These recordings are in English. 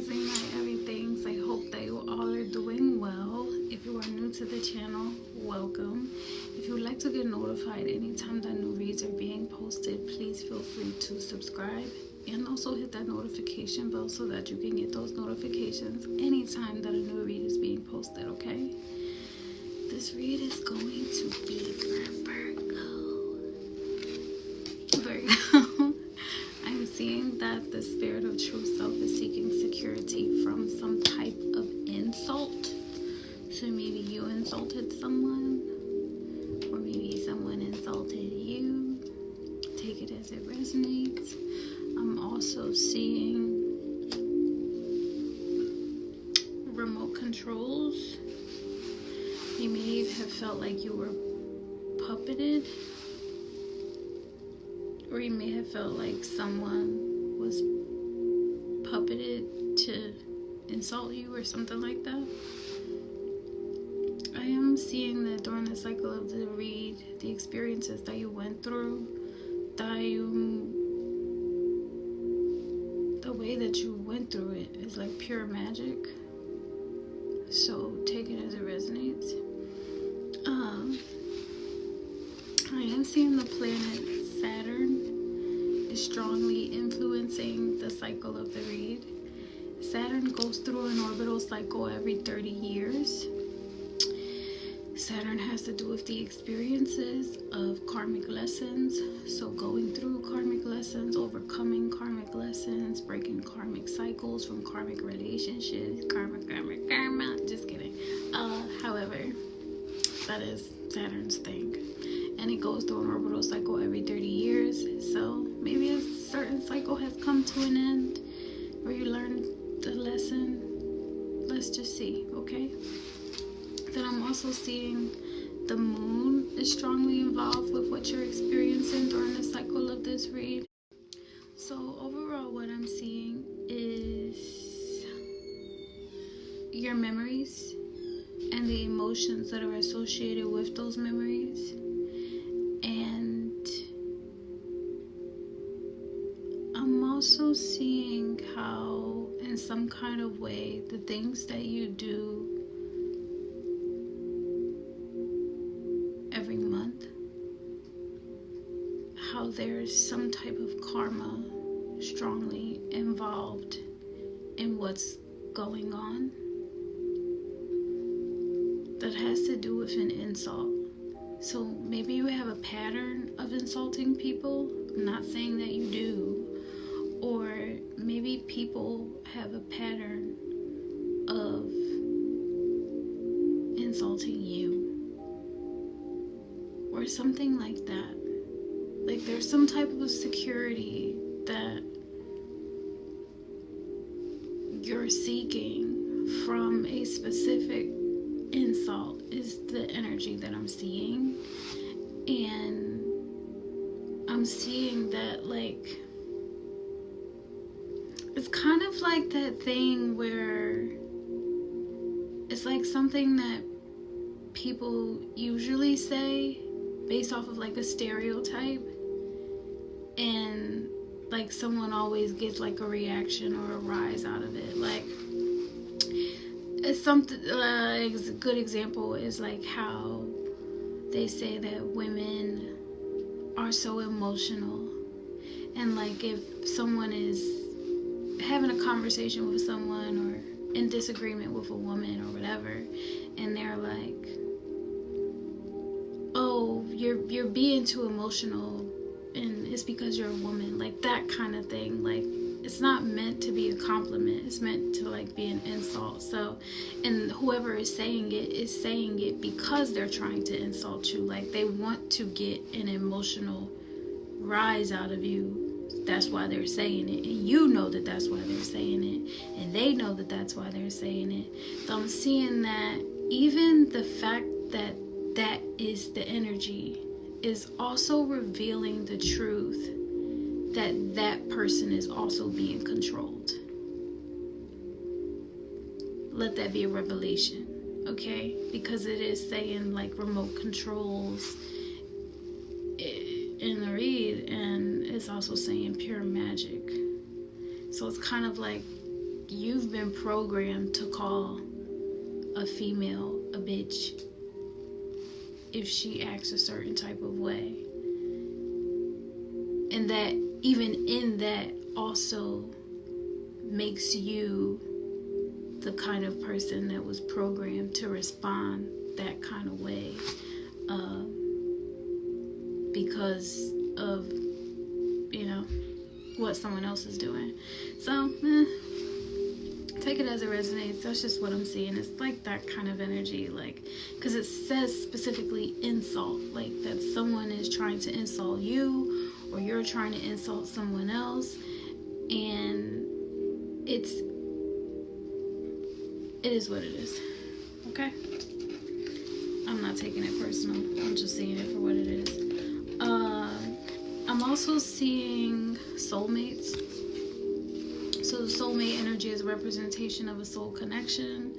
rising, my everythings. I hope that you all are doing well. If you are new to the channel, welcome. If you would like to get notified anytime that new reads are being posted, please feel free to subscribe and also hit that notification bell so that you can get those notifications anytime that a new read is being posted, okay? This read is going to be for Virgo. I'm seeing that the spirit of true self is seeking security from some type of insult. So maybe you insulted someone, or maybe someone insulted you. Take it as it resonates. I'm also seeing remote controls. You may have felt like you were puppeted, or you may have felt like someone was puppeted to insult you or something like that. I am seeing that during the cycle of the read, the experiences that you went through, the way that you went through it is like pure magic. So take it as it resonates. I am seeing the planet Saturn is strongly influencing the cycle of the read. Saturn goes through an orbital cycle every 30 years. Saturn has to do with the experiences of karmic lessons. So going through karmic lessons, overcoming karmic lessons, breaking karmic cycles from karmic relationships, karma. Just kidding. However, that is Saturn's thing. And it goes through an orbital cycle every 30 years. So maybe a certain cycle has come to an end, or you learned the lesson. Let's just see, okay? Then I'm also seeing the moon is strongly involved with what you're experiencing during the cycle of this read. So overall, what I'm seeing is your memories and the emotions that are associated with those memories. And I'm also seeing how, in some kind of way, the things that you do every month, how there's some type of karma strongly involved in what's going on that has to do with an insult. So maybe you have a pattern of insulting people. I'm not saying that you do. Or maybe people have a pattern of insulting you, or something like that. Like there's some type of security that you're seeking from a specific insult is the energy that I'm seeing. And I'm seeing that, like, it's kind of like that thing where it's like something that people usually say based off of like a stereotype, and like someone always gets like a reaction or a rise out of it. Like it's something, a good example is like how they say that women are so emotional, and like if someone is having a conversation with someone or in disagreement with a woman or whatever, and they're like, oh, you're being too emotional and it's because you're a woman, like that kind of thing. Like it's not meant to be a compliment, it's meant to like be an insult. So, and whoever is saying it because they're trying to insult you. Like they want to get an emotional rise out of you. That's why they're saying it, and you know that that's why they're saying it, and they know that that's why they're saying it. So I'm seeing that even the fact that that is the energy is also revealing the truth that that person is also being controlled. Let that be a revelation, okay? Because it is saying like remote controls in the read, and it's also saying pure magic. So it's kind of like you've been programmed to call a female a bitch if she acts a certain type of way. And that even in that also makes you the kind of person that was programmed to respond that kind of way, because of, you know, what someone else is doing. So, take it as it resonates. That's just what I'm seeing. It's like that kind of energy, like, because it says specifically insult, like that someone is trying to insult you, or you're trying to insult someone else, and it is what it is. Okay? I'm not taking it personal. I'm just seeing it for what it is. I'm also seeing soulmates. So the soulmate energy is a representation of a soul connection,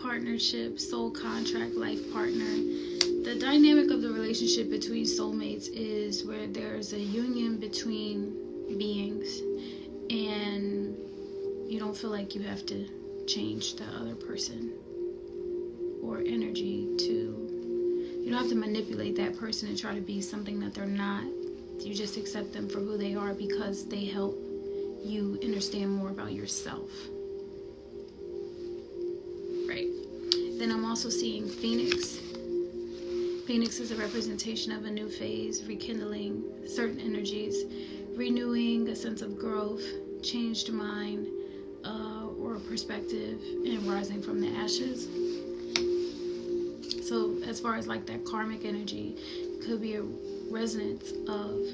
partnership, soul contract, life partner. The dynamic of the relationship between soulmates is where there's a union between beings, and you don't feel like you have to change the other person or energy to, you don't have to manipulate that person and try to be something that they're not. You just accept them for who they are because they help you understand more about yourself. Right. Then I'm also seeing Phoenix. Phoenix is a representation of a new phase, rekindling certain energies, renewing a sense of growth, changed mind, or perspective, and rising from the ashes. So as far as like that karmic energy, it could be a resonance of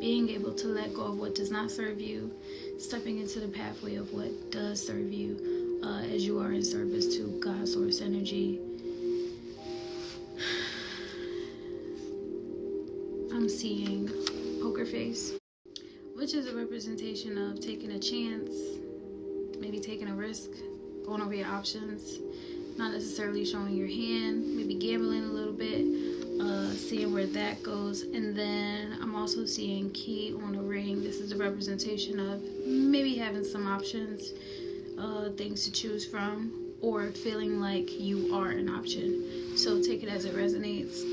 being able to let go of what does not serve you, stepping into the pathway of what does serve you, as you are in service to God source energy. I'm seeing poker face, which is a representation of taking a chance, maybe taking a risk, going over your options, not necessarily showing your hand, maybe gambling a little bit, seeing where that goes. And then I'm also seeing key on a ring. This is a representation of maybe having some options, things to choose from, or feeling like you are an option. So take it as it resonates.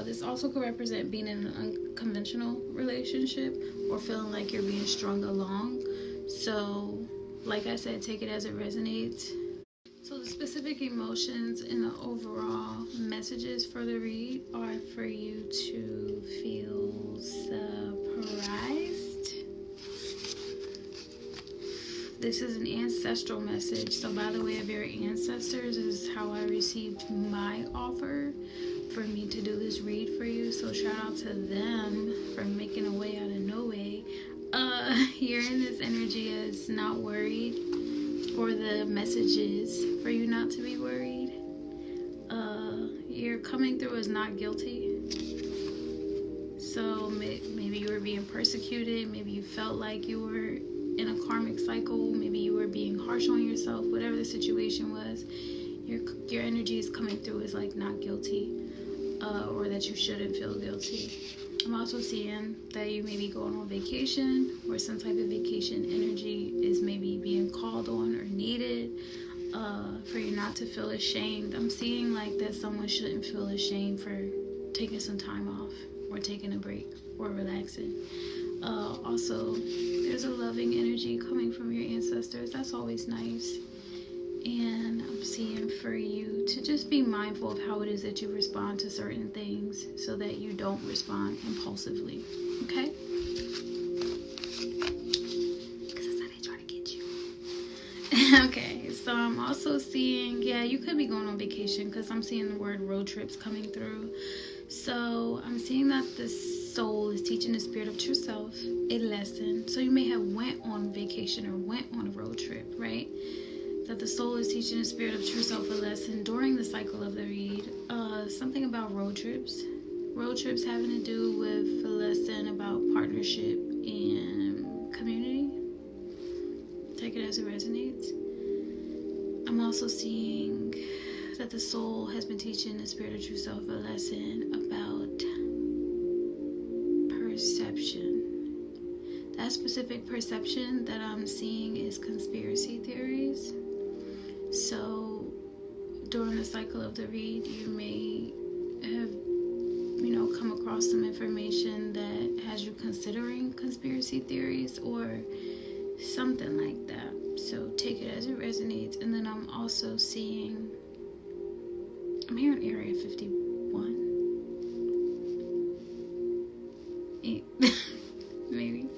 This also could represent being in an unconventional relationship or feeling like you're being strung along. So like I said, take it as it resonates. So the specific emotions and the overall messages for the read are for you to feel surprised. This is an ancestral message. So by the way of your ancestors is how I received my offer for me to do this read for you. So shout out to them for making a way out of no way. You're in this energy as not worried, or the message is for you not to be worried. You're coming through as not guilty. So maybe you were being persecuted, maybe you felt like you were in a karmic cycle, maybe you were being harsh on yourself, whatever the situation was, your energy is coming through as like not guilty, or that you shouldn't feel guilty. I'm also seeing that you may be going on vacation, or some type of vacation energy is maybe being called on or needed, for you not to feel ashamed. I'm seeing like that someone shouldn't feel ashamed for taking some time off, or taking a break, or relaxing. Also, there's a loving energy coming from your ancestors. That's always nice. And I'm seeing for you to just be mindful of how it is that you respond to certain things, so that you don't respond impulsively. Okay? Because that's how they try to get you. Okay, so I'm also seeing, you could be going on vacation, because I'm seeing the word road trips coming through. So I'm seeing that the soul is teaching the spirit of true self a lesson. So you may have went on vacation or went on a road trip, right? That the soul is teaching the spirit of true self a lesson during the cycle of the read. Something about road trips. Road trips having to do with a lesson about partnership and community. Take it as it resonates. I'm also seeing that the soul has been teaching the spirit of true self a lesson about perception. That specific perception that I'm seeing is conspiracy theories. the cycle of the read, you may have, come across some information that has you considering conspiracy theories or something like that. So take it as it resonates. And then I'm also seeing, I'm hearing Area 51. Maybe.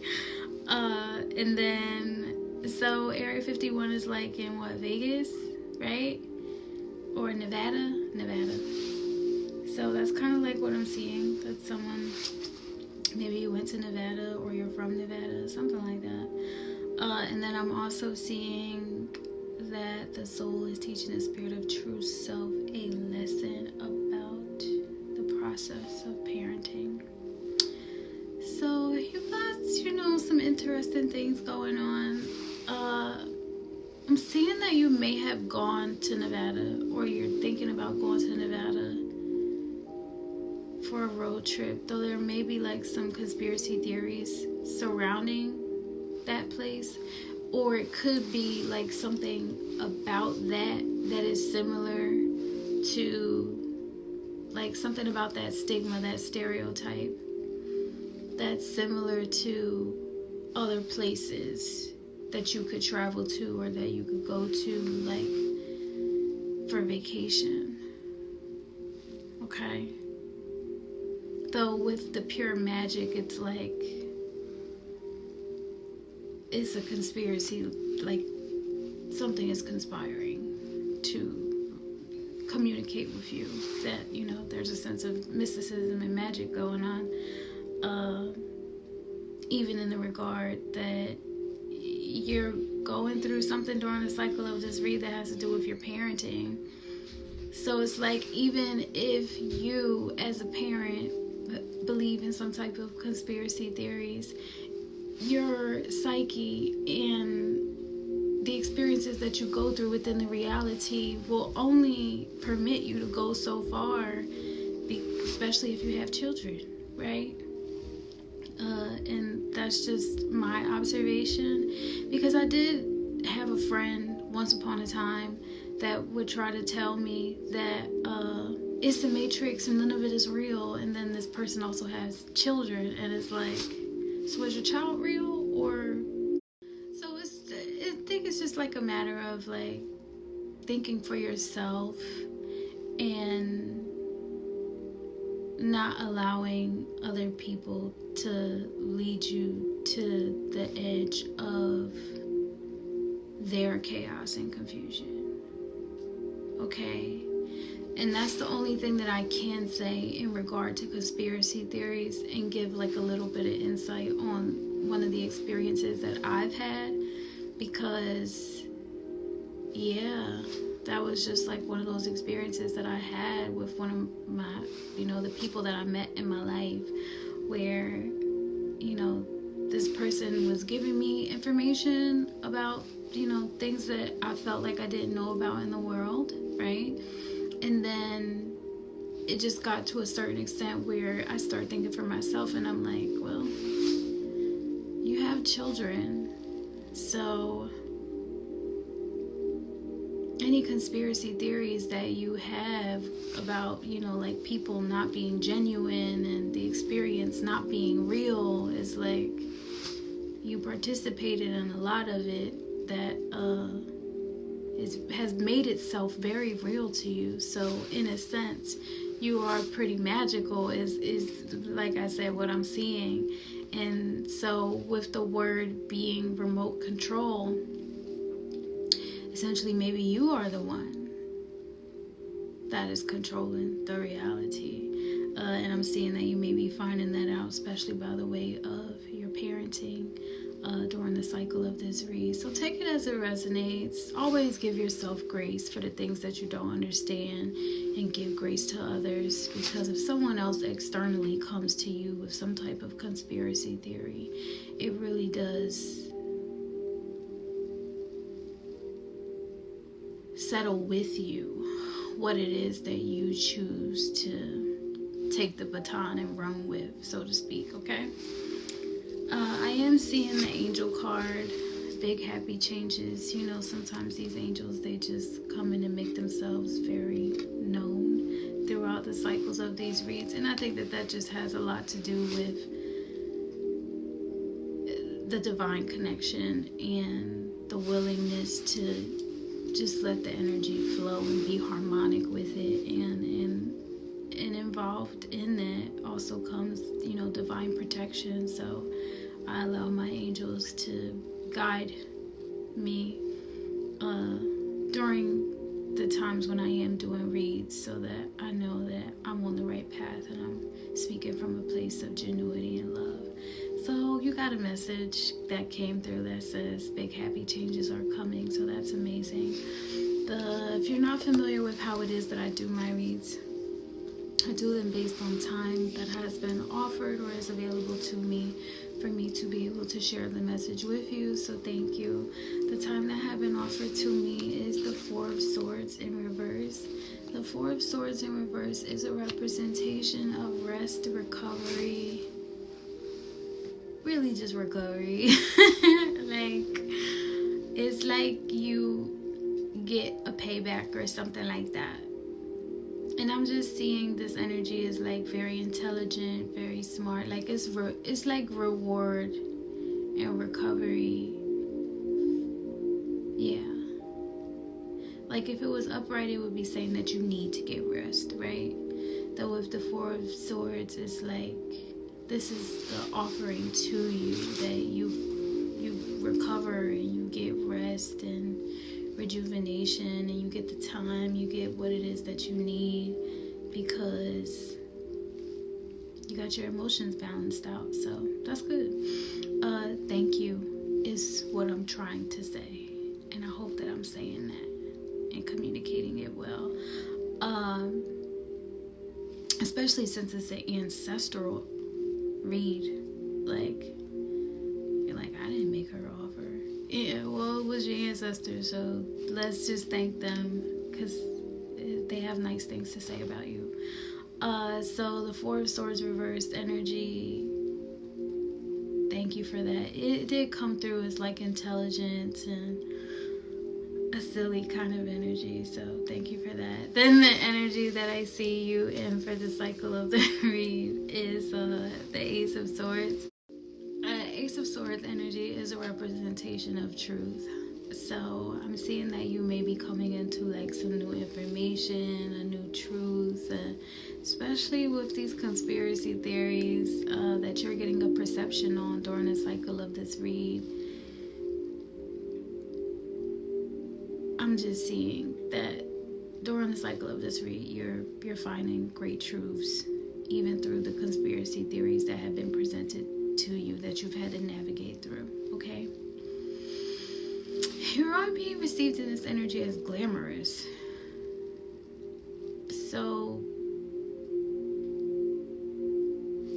And then, so Area 51 is like in what, Vegas, right? Or Nevada. So that's kind of like what I'm seeing. That someone, maybe you went to Nevada or you're from Nevada, something like that. And then I'm also seeing that the soul is teaching the spirit of true self a lesson about the process of parenting. So you got, some interesting things going on. I'm seeing that you may have gone to Nevada, or you're thinking about going to Nevada for a road trip, though there may be like some conspiracy theories surrounding that place, or it could be like something about that is similar to like something about that stigma, that stereotype that's similar to other places that you could travel to or that you could go to, like for vacation. Okay? Though with the pure magic, it's like it's a conspiracy, like something is conspiring to communicate with you that, there's a sense of mysticism and magic going on. Even in the regard that you're going through something during the cycle of this read that has to do with your parenting. So it's like, even if you as a parent believe in some type of conspiracy theories, your psyche and the experiences that you go through within the reality will only permit you to go so far, especially if you have children, right? And that's just my observation, because I did have a friend once upon a time that would try to tell me that it's the Matrix and none of it is real, and then this person also has children, and it's like, so is your child real? Or so I think it's just like a matter of like thinking for yourself and not allowing other people to lead you to the edge of their chaos and confusion. Okay? And that's the only thing that I can say in regard to conspiracy theories, and give like a little bit of insight on one of the experiences that I've had, because that was just like one of those experiences that I had with one of my, the people that I met in my life, where, this person was giving me information about, things that I felt like I didn't know about in the world, right? And then it just got to a certain extent where I started thinking for myself, and I'm like, well, you have children, so any conspiracy theories that you have about, like people not being genuine and the experience not being real, is like you participated in a lot of it that has made itself very real to you. So in a sense, you are pretty magical, is like I said, what I'm seeing. And so with the word being remote control, essentially maybe you are the one that is controlling the reality. And I'm seeing that you may be finding that out, especially by the way of your parenting during the cycle of this read. So take it as it resonates. Always give yourself grace for the things that you don't understand, and give grace to others, because if someone else externally comes to you with some type of conspiracy theory, it really does settle with you what it is that you choose to take the baton and run with, so to speak. Okay, I am seeing the angel card big happy changes. You know, sometimes these angels, they just come in and make themselves very known throughout the cycles of these reads. And I think that that just has a lot to do with the divine connection and the willingness to just let the energy flow and be harmonic with it. And involved in that also comes, you know, divine protection. So I allow my angels to guide me during the times when I am doing reads, so that I know that I'm on the right path and I'm speaking from a place of genuity and love. So you got a message that came through that says big happy changes are coming. So that's amazing. If you're not familiar with how it is that I do my reads, I do them based on time that has been offered or is available to me for me to be able to share the message with you. So thank you. The time that have been offered to me is the Four of Swords in reverse. The Four of Swords in reverse is a representation of rest, recovery, really just recovery. It's like you get a payback or something like that. And I'm just seeing this energy is like very intelligent, very smart. Like it's like reward and recovery. Yeah. Like if it was upright, it would be saying that you need to get rest, right? Though with the Four of Swords, it's like this is the offering to you that you recover and you get rest and rejuvenation, and you get the time, you get what it is that you need, because you got your emotions balanced out. So that's good. Thank you is what I'm trying to say, and I hope that I'm saying that and communicating it well, especially since it's an ancestral read. Like, you're like, I didn't make her offer. Yeah, well, it was your ancestors, so let's just thank them, because they have nice things to say about you. So the Four of Swords reversed energy, thank you for that. It did come through as like intelligence and a silly kind of energy, so thank you for that. Then the energy that I see you in for the cycle of the read is the Ace of Swords. Ace of Swords energy is a representation of truth. So I'm seeing that you may be coming into like some new information, a new truth, especially with these conspiracy theories that you're getting a perception on during the cycle of this read. I'm just seeing that during the cycle of this read, you're finding great truths, even through the conspiracy theories that have been presented to you that you've had to navigate through. Okay, you are being received in this energy as glamorous. So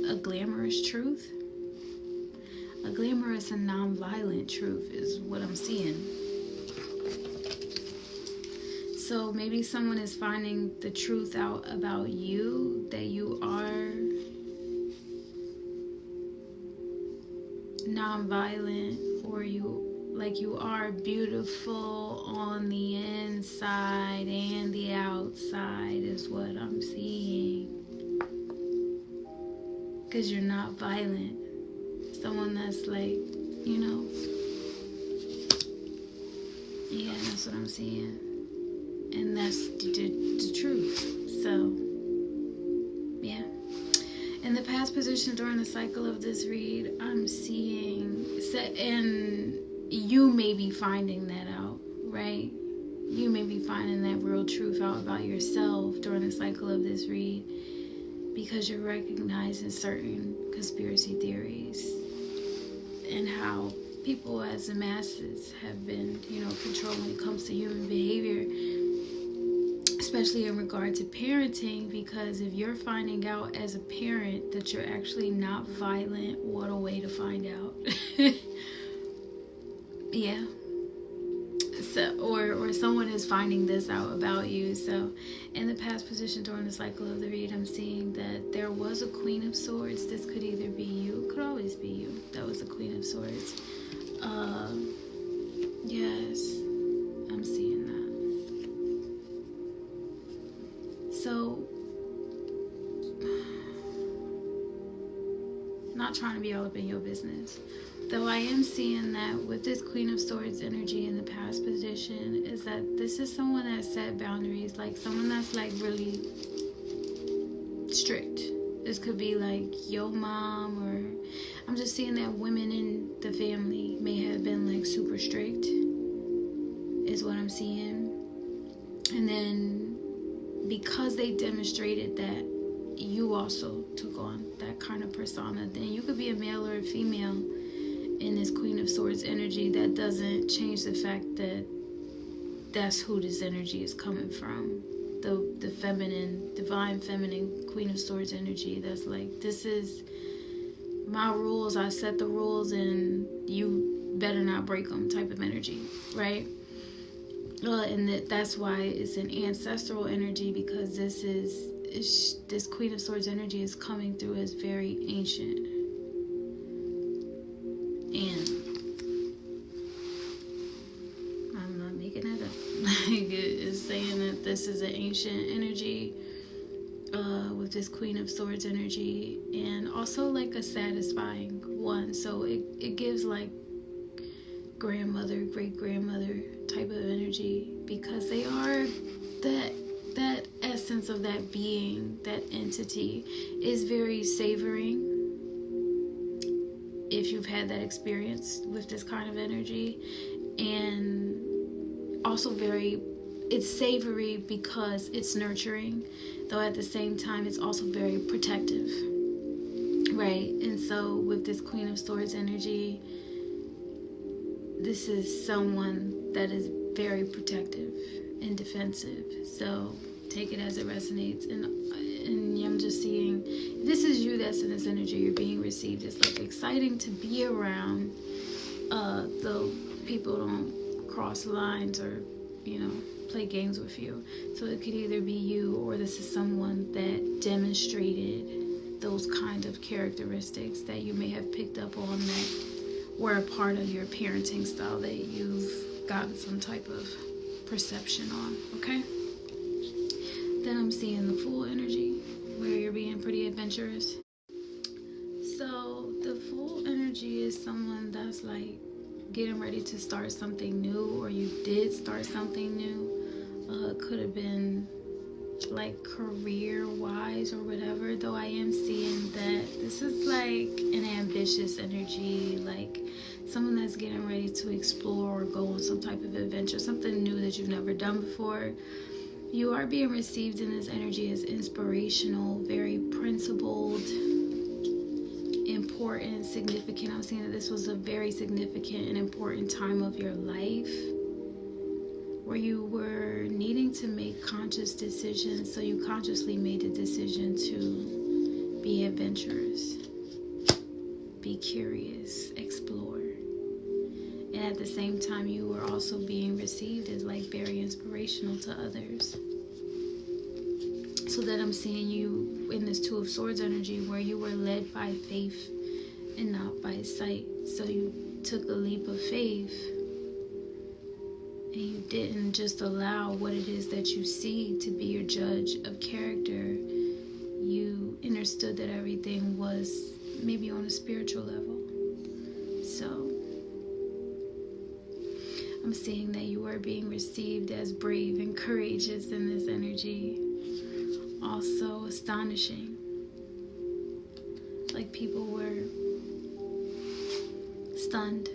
a glamorous truth, a glamorous and non-violent truth is what I'm seeing. So maybe someone is finding the truth out about you, that you are non-violent, or you are beautiful on the inside and the outside is what I'm seeing, because you're not violent. Someone that's like, you know, yeah, that's what I'm seeing, and that's the truth. So yeah. In the past position during the cycle of this read, I'm seeing, and you may be finding that out, right? You may be finding that real truth out about yourself during the cycle of this read, because you're recognizing certain conspiracy theories and how people as the masses have been, you know, controlled when it comes to human behavior, especially in regard to parenting. Because if you're finding out as a parent that you're actually not violent, what a way to find out. Yeah. So, or someone is finding this out about you. So in the past position during the cycle of the read, I'm seeing that there was a Queen of Swords. This could either be you, it could always be you. That was the Queen of Swords. Yes, I'm seeing that. So, not trying to be all up in your business, though I am seeing that with this Queen of Swords energy in the past position, is that this is someone that set boundaries, like someone that's like really strict. This could be like your mom, or I'm just seeing that women in the family may have been like super strict, is what I'm seeing. And then because they demonstrated that, you also took on that kind of persona. Then you could be a male or a female in this Queen of Swords energy. That doesn't change the fact that that's who this energy is coming from. The feminine, divine feminine Queen of Swords energy. That's like, this is my rules. I set the rules and you better not break them type of energy, right? And that's why it's an ancestral energy, because this Queen of Swords energy is coming through as very ancient. And I'm not making that up. Like, it's saying that this is an ancient energy with this Queen of Swords energy, and also like a satisfying one. So it gives like grandmother, great-grandmother type of energy, because they are that essence of that being, that entity is very savoring. If you've had that experience with this kind of energy, and also it's savory because it's nurturing, though at the same time it's also very protective, right? And so with this Queen of Swords energy, this is someone that is very protective and defensive. So take it as it resonates. And I'm just seeing, this is you that's in this energy. You're being received. It's like exciting to be around. Though people don't cross lines or, play games with you. So it could either be you, or this is someone that demonstrated those kind of characteristics that you may have picked up on, that were a part of your parenting style, that you've gotten some type of perception on, okay? Then I'm seeing the Fool energy, where you're being pretty adventurous. So the Fool energy is someone that's like getting ready to start something new, or you did start something new. Could have been like career-wise or whatever, though I am seeing that this is like an ambitious energy, like someone that's getting ready to explore or go on some type of adventure, something new that you've never done before. You are being received in this energy as inspirational, very principled, important, significant. I'm seeing that this was a very significant and important time of your life, where you were needing to make conscious decisions. So you consciously made the decision to be adventurous, be curious, explore. And at the same time, you were also being received as like very inspirational to others. So then I'm seeing you in this Two of Swords energy, where you were led by faith and not by sight. So you took a leap of faith, and you didn't just allow what it is that you see to be your judge of character. You understood that everything was maybe on a spiritual level. So I'm seeing that you are being received as brave and courageous in this energy. Also astonishing. Like people were stunned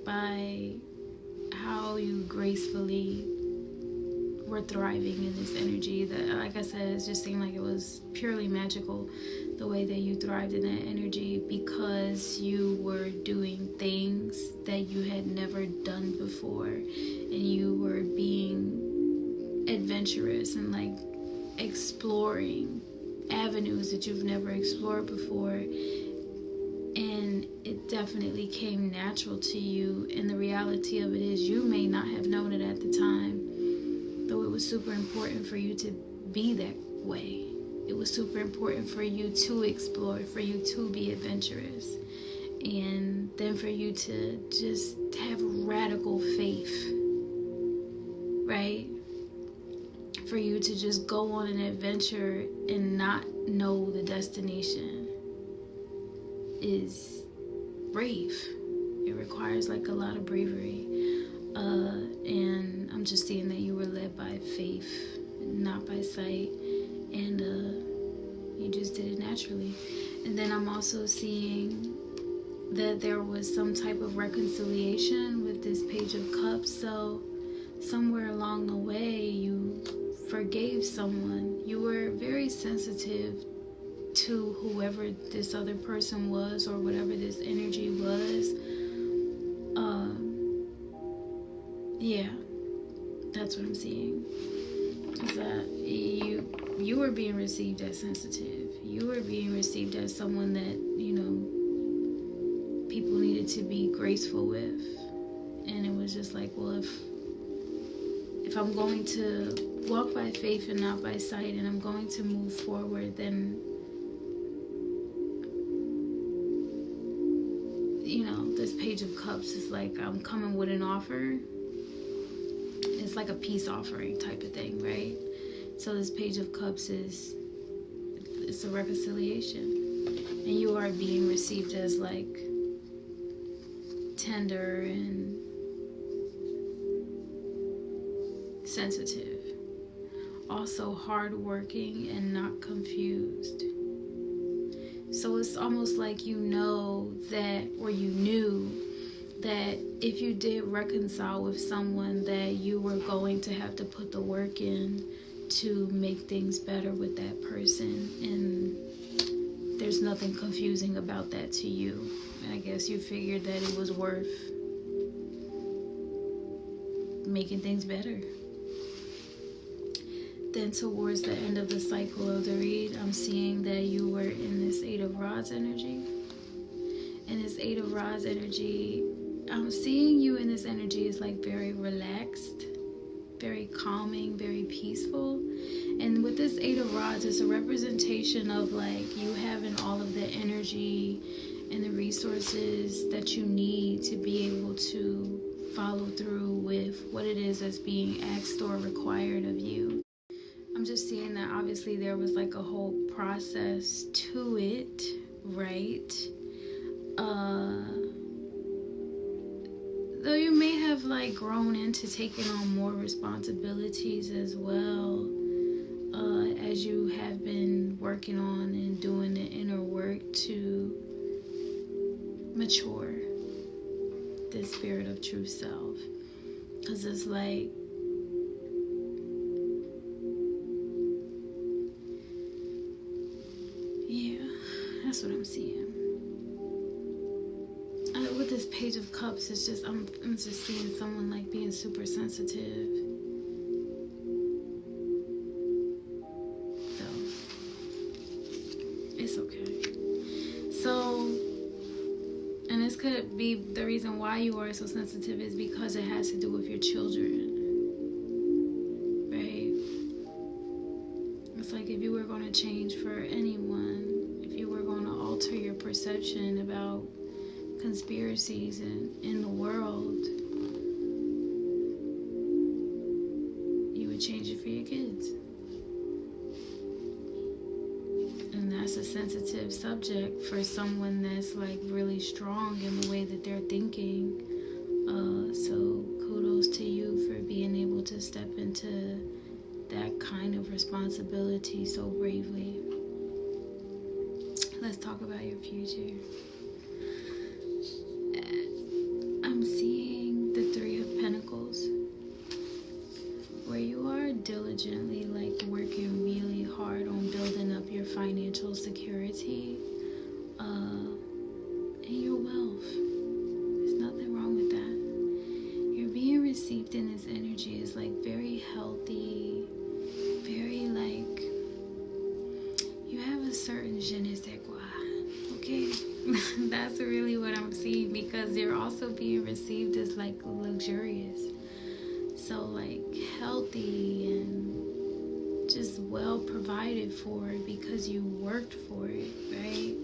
by how you gracefully were thriving in this energy. That, like I said, it just seemed like it was purely magical, the way that you thrived in that energy, because you were doing things that you had never done before, and you were being adventurous and like exploring avenues that you've never explored before. And it definitely came natural to you, and the reality of it is you may not have known it at the time, though it was super important for you to be that way. It was super important for you to explore, for you to be adventurous. And then for you to just have radical faith, right? For you to just go on an adventure and not know the destination is brave. It requires like a lot of bravery. And I'm just seeing that you were led by faith, not by sight. And you just did it naturally. And then I'm also seeing that there was some type of reconciliation with this Page of Cups. So somewhere along the way you forgave someone. You were very sensitive to whoever this other person was, or whatever this energy was. Yeah, that's what I'm seeing. Is that you were being received as sensitive. You were being received as someone that, you know, people needed to be graceful with. And it was just like, well, if I'm going to walk by faith and not by sight, and I'm going to move forward, then, you know, this Page of Cups is like, I'm coming with an offer. It's like a peace offering type of thing, right? So this Page of Cups it's a reconciliation. And you are being received as like tender and sensitive. Also hardworking and not confused. So it's almost like you know that, or you knew that if you did reconcile with someone, that you were going to have to put the work in to make things better with that person. And there's nothing confusing about that to you. I guess you figured that it was worth making things better. Then towards the end of the cycle of the read, I'm seeing that you were in this Eight of Rods energy. And this Eight of Rods energy, I'm seeing you in this energy is like very relaxed, very calming, very peaceful. And with this Eight of Rods, it's a representation of like you having all of the energy and the resources that you need to be able to follow through with what it is that's being asked or required of you. I'm just seeing that obviously there was like a whole process to it, right? Though you may have like grown into taking on more responsibilities as well, as you have been working on and doing the inner work to mature the spirit of true self. Because it's like, yeah, that's what I'm seeing. With this Page of Cups, it's just I'm just seeing someone like being super sensitive. So it's okay. So, and this could be the reason why you are so sensitive is because it has to do with your children, right? It's like if you were going to change for anyone, if you were going to alter your perception about conspiracies in the world, you would change it for your kids. And that's a sensitive subject for someone that's like really strong in the way that they're thinking. So kudos to you for being able to step into that kind of responsibility so bravely. Let's talk about your future. I'm seeing the Three of Pentacles, where you are diligently like working really hard on building up your financial security and your wealth. There's nothing wrong with that. You're being received in this energy is like very healthy, very like you have a certain je ne sais quoi, okay? That's really what I'm seeing, because you're also being received as like luxurious, so like healthy and just well provided for because you worked for it, right?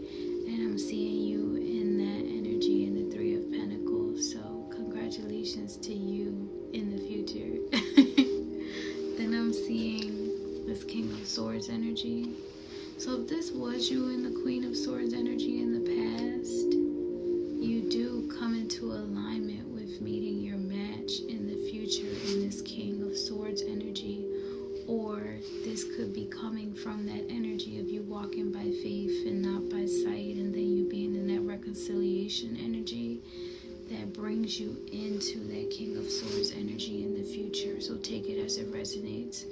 And I'm seeing you in that energy was you in the Queen of Swords energy in the past, you do come into alignment with meeting your match in the future in this King of Swords energy. Or this could be coming from that energy of you walking by faith and not by sight, and then you being in that reconciliation energy that brings you into that King of Swords energy in the future. So take it as it resonates.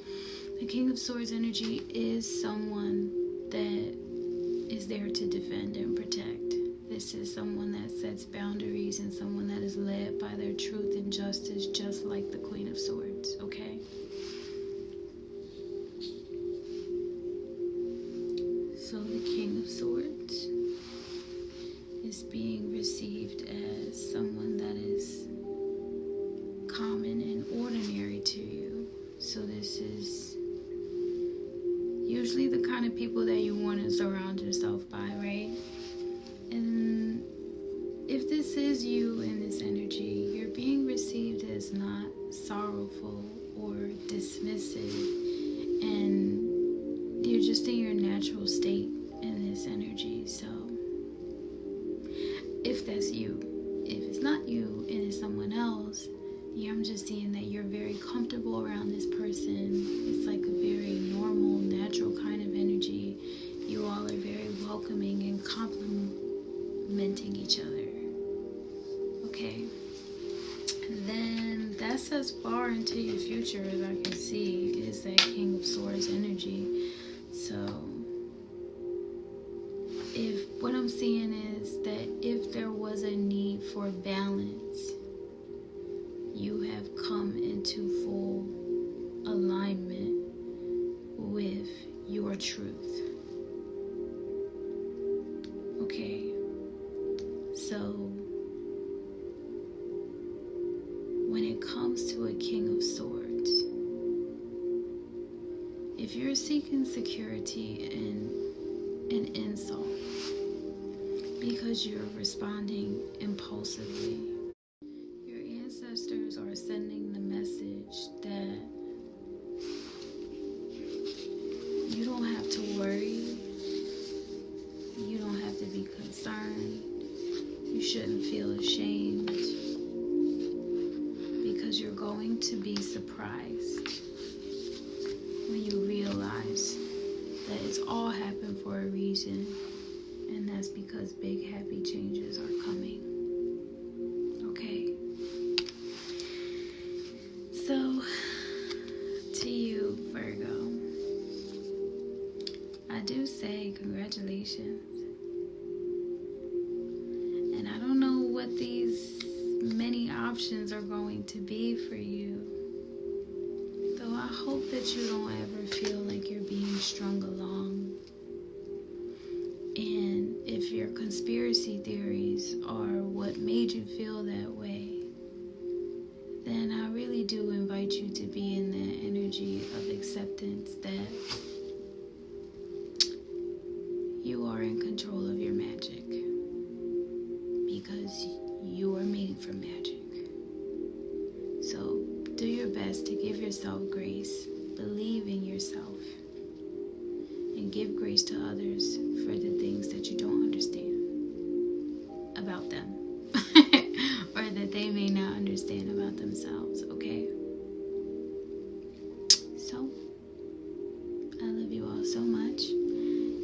The King of Swords energy is someone that is there to defend and protect. This is someone that sets boundaries and someone that is led by their truth and justice, just like the Queen of Swords, okay? So the King of Swords is being received as someone that is common and ordinary to you. So this is usually the kind of people that you want to surround yourself by, right? And if this is you in this energy, you're being received as not sorrowful or dismissive, and you're just in your natural state in this energy. So if that's you, if it's not you and it's someone else, I'm just seeing that you're very comfortable around this person. It's like a very normal, natural kind of energy. You all are very welcoming and complimenting each other. Okay? And then that's as far into your future as I can see, is that King of Swords energy. So if what I'm seeing is that if there was a need for balance, you have come into full alignment with your truth. Okay, so when it comes to a King of Swords, if you're seeking security in an insult because you're responding impulsively, ancestors are sending the message that you don't have to worry, you don't have to be concerned, you shouldn't feel ashamed, because you're going to be surprised when you realize that it's all happened for a reason, and that's because big happy changes are coming. Okay? So, to you, Virgo, I do say congratulations. And I don't know what these many options are going to be for you. Though I hope that you don't ever feel like you're being strung along. And if your conspiracy theories are what made you feel that way, then I really do invite you to be in that energy of acceptance that you are in control of your magic, because you are made for magic. So do your best to give yourself grace, believe in yourself, and give grace to others for the things that you don't understand about them. Or that they may not understand about themselves, okay? So, I love you all so much.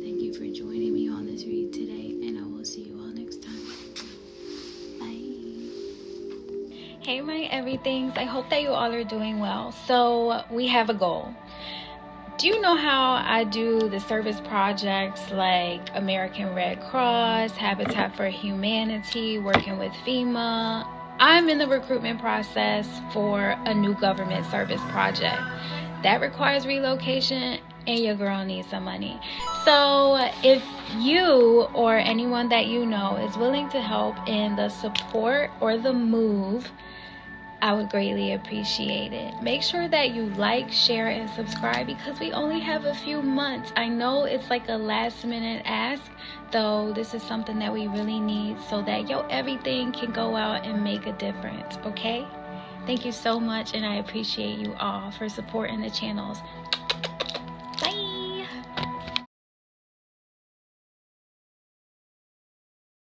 Thank you for joining me on this read today, and I will see you all next time. Bye. Hey, my everythings. I hope that you all are doing well. So, we have a goal. Do you know how I do the service projects like American Red Cross, Habitat for Humanity, working with FEMA? I'm in the recruitment process for a new government service project. That requires relocation, and your girl needs some money. So if you or anyone that you know is willing to help in the support or the move, I would greatly appreciate it. Make sure that you like, share, and subscribe, because we only have a few months. I know it's like a last minute ask, though this is something that we really need so that everything can go out and make a difference, okay? Thank you so much, and I appreciate you all for supporting the channels.